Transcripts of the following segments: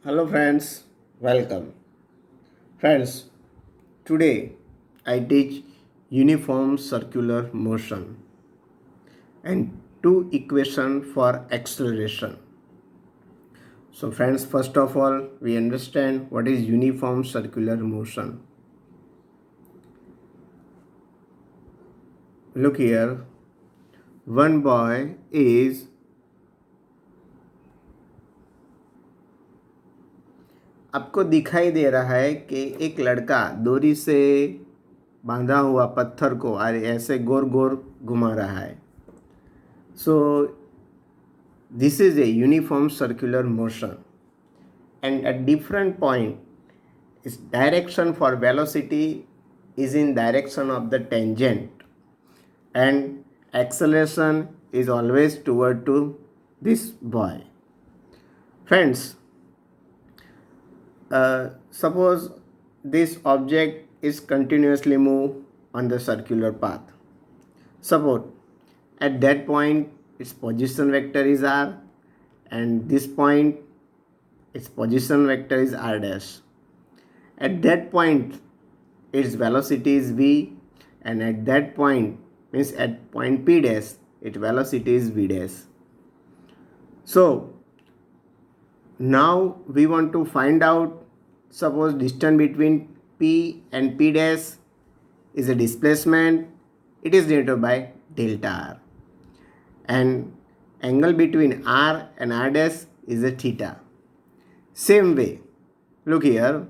Hello friends, welcome. Friends, today I teach uniform circular motion and two equation for acceleration. So friends, first of all, we understand what is uniform circular motion. Look here, one boy is आपको दिखाई दे रहा है कि एक लड़का डोरी से बांधा हुआ पत्थर को ऐसे गोर गोर घुमा रहा है. So this is a uniform circular motion, and at different point its direction for velocity is in direction of the tangent, and acceleration is always toward to this boy. Friends, suppose this object is continuously move on the circular path. Suppose at that point its position vector is r, and this point its position vector is r dash. At that point its velocity is v, and at that point means at point p dash its velocity is v dash. So now we want to find out, suppose distance between p and p dash is a displacement, it is denoted by delta r, and angle between r and r dash is a theta. Same way, look here,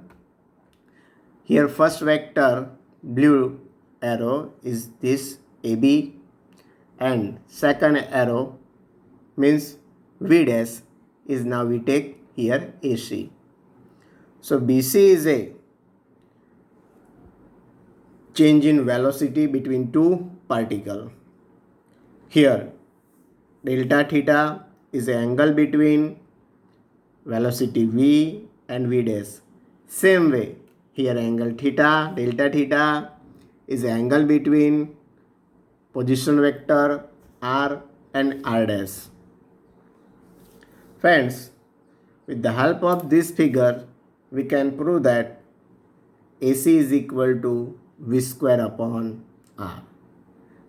first vector blue arrow is this AB, and second arrow means V dash is, now we take here AC. So BC is a change in velocity between two particles. Here delta theta is the angle between velocity V and V dash. Same way, here angle theta, delta theta is the angle between position vector r and r dash. Friends, with the help of this figure, we can prove that AC is equal to V square upon r,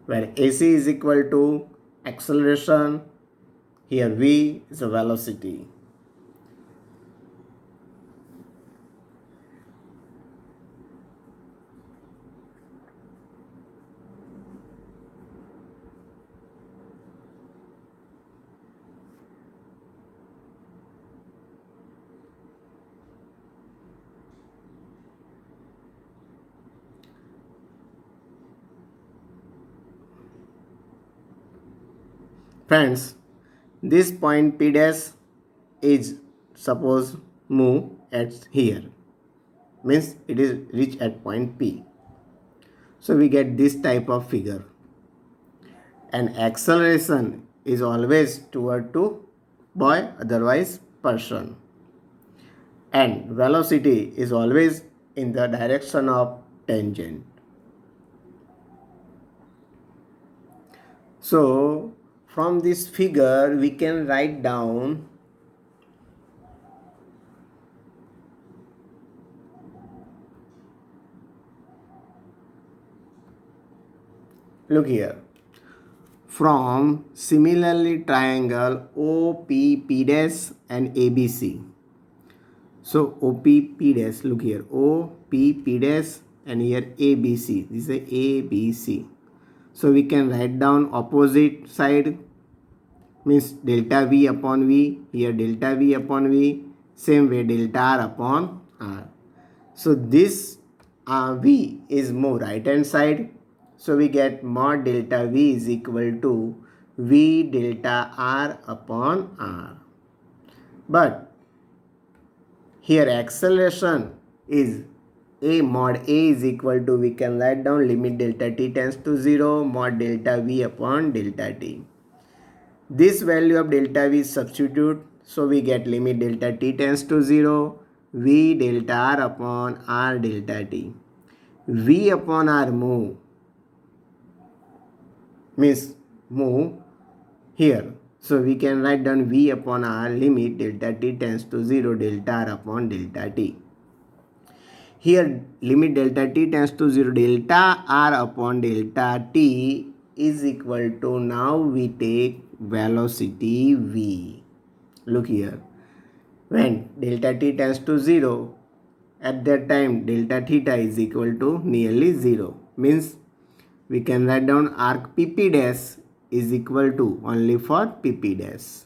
where AC is equal to acceleration, here V is a velocity. Friends, this point P dash is suppose move at here, means it is reach at point P. So we get this type of figure, and acceleration is always toward to boy, otherwise person, and velocity is always in the direction of tangent. So from this figure we can write down look here, from similarly triangle OPP dash and ABC. So OPP dash, look here, OPP dash and here ABC, this is a ABC. So we can write down opposite side, means delta V upon V, here delta V upon V, same way delta R upon R. So this V is more right hand side, so we get mod delta V is equal to V delta R upon R. But here acceleration is a mod A is equal to, we can write down limit delta t tends to 0 mod delta V upon delta t. This value of delta V is substitute, so we get limit delta t tends to 0 V delta R upon R delta t. V upon R move, means move here, So we can write down V upon R limit delta t tends to 0 delta R upon delta t. Here limit delta t tends to 0 delta R upon delta t is equal to, now we take velocity V. Look here. When delta t tends to 0, at that time delta theta is equal to nearly 0. Means we can write down arc PP dash is equal to only for PP dash.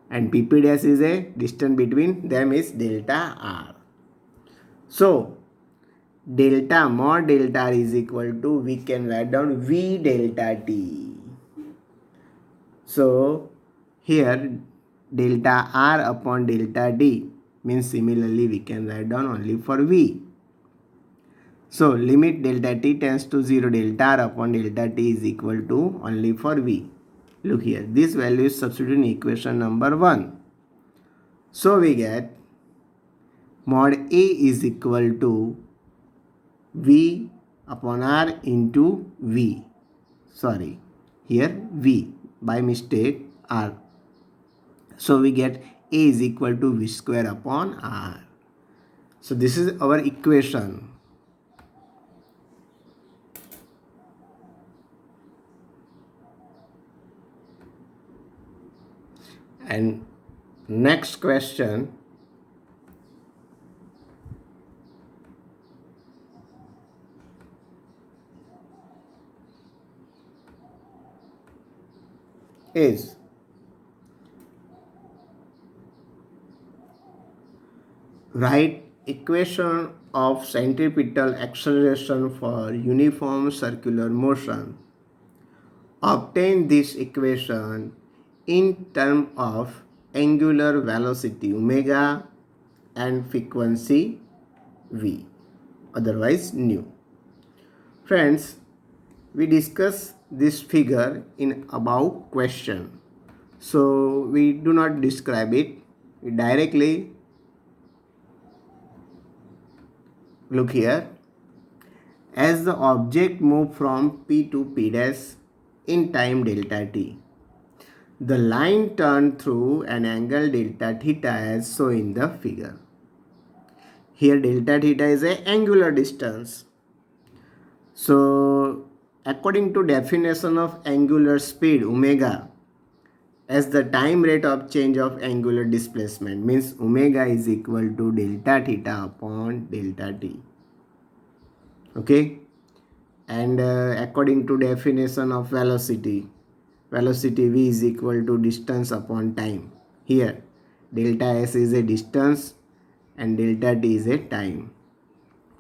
And PP dash is a distance between them is delta R. So delta mod delta R is equal to, we can write down V delta T. So here delta R upon delta D means similarly we can write down only for V. So limit delta t tends to 0 delta R upon delta t is equal to only for V. Look here, this value is substituted in equation number 1. So we get mod A is equal to V upon R into V. Sorry, here V, by mistake R. So we get A is equal to V square upon R. So this is our equation. And next question is, write equation of centripetal acceleration for uniform circular motion. Obtain this equation in terms of angular velocity omega and frequency v, otherwise nu. Friends, we discuss this figure in above question. So we do not describe it. We directly look here. As the object moves from P to P dash in time delta t, the line turned through an angle delta theta as shown in the figure. Here delta theta is an angular distance. So according to definition of angular speed omega as the time rate of change of angular displacement, means omega is equal to delta theta upon delta t. Okay, and according to definition of velocity v is equal to distance upon time. Here delta s is a distance and delta t is a time,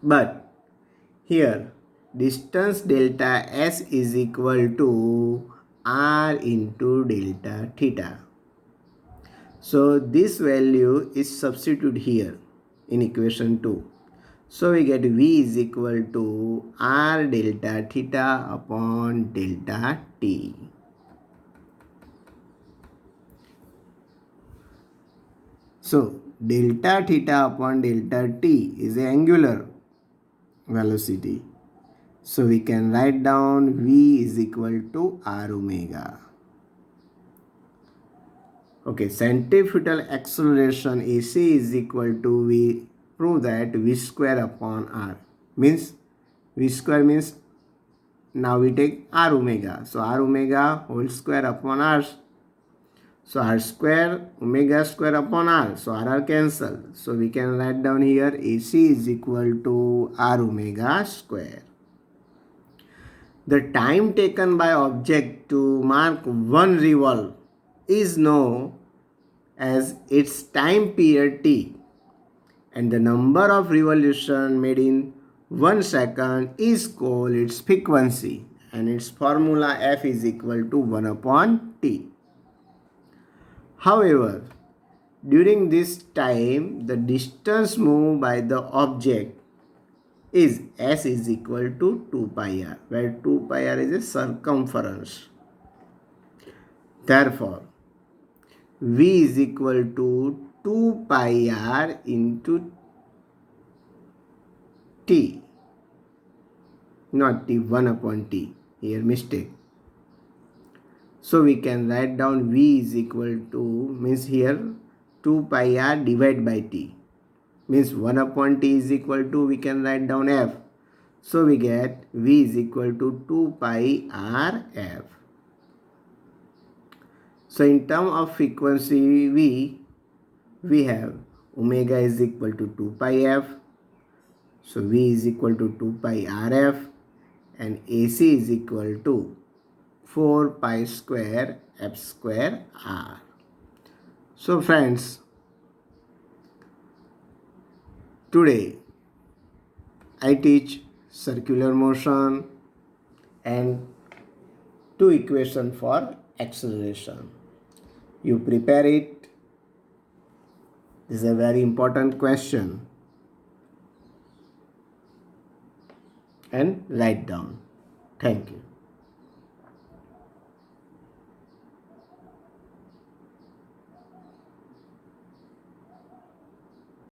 but here distance delta s is equal to r into delta theta. So this value is substituted here in equation 2. So we get v is equal to r delta theta upon delta t. So delta theta upon delta t is the angular velocity. So we can write down v is equal to r omega. Okay, centrifugal acceleration AC is equal to, we prove that v square upon r. Means v square means, now we take r omega. So r omega whole square upon r. So r square omega square upon r. So r cancel. So we can write down here AC is equal to r omega square. The time taken by object to mark one revolve is known as its time period t, and the number of revolution made in 1 second is called its frequency, and its formula F is equal to 1 upon t. However, during this time the distance moved by the object is s is equal to 2 pi r, where 2 pi r is a circumference. Therefore v is equal to 2 pi r into t, not t, 1 upon t, here mistake. So we can write down V is equal to, means here 2 pi r divided by t, means 1 upon t is equal to, we can write down f. So we get V is equal to 2 pi r f. So in term of frequency V, we have omega is equal to 2 pi f. So V is equal to 2 pi rf, and AC is equal to 4 pi square f square r. So friends, today I teach circular motion and two equations for acceleration. You prepare it. This is a very important question. And write down. Thank you.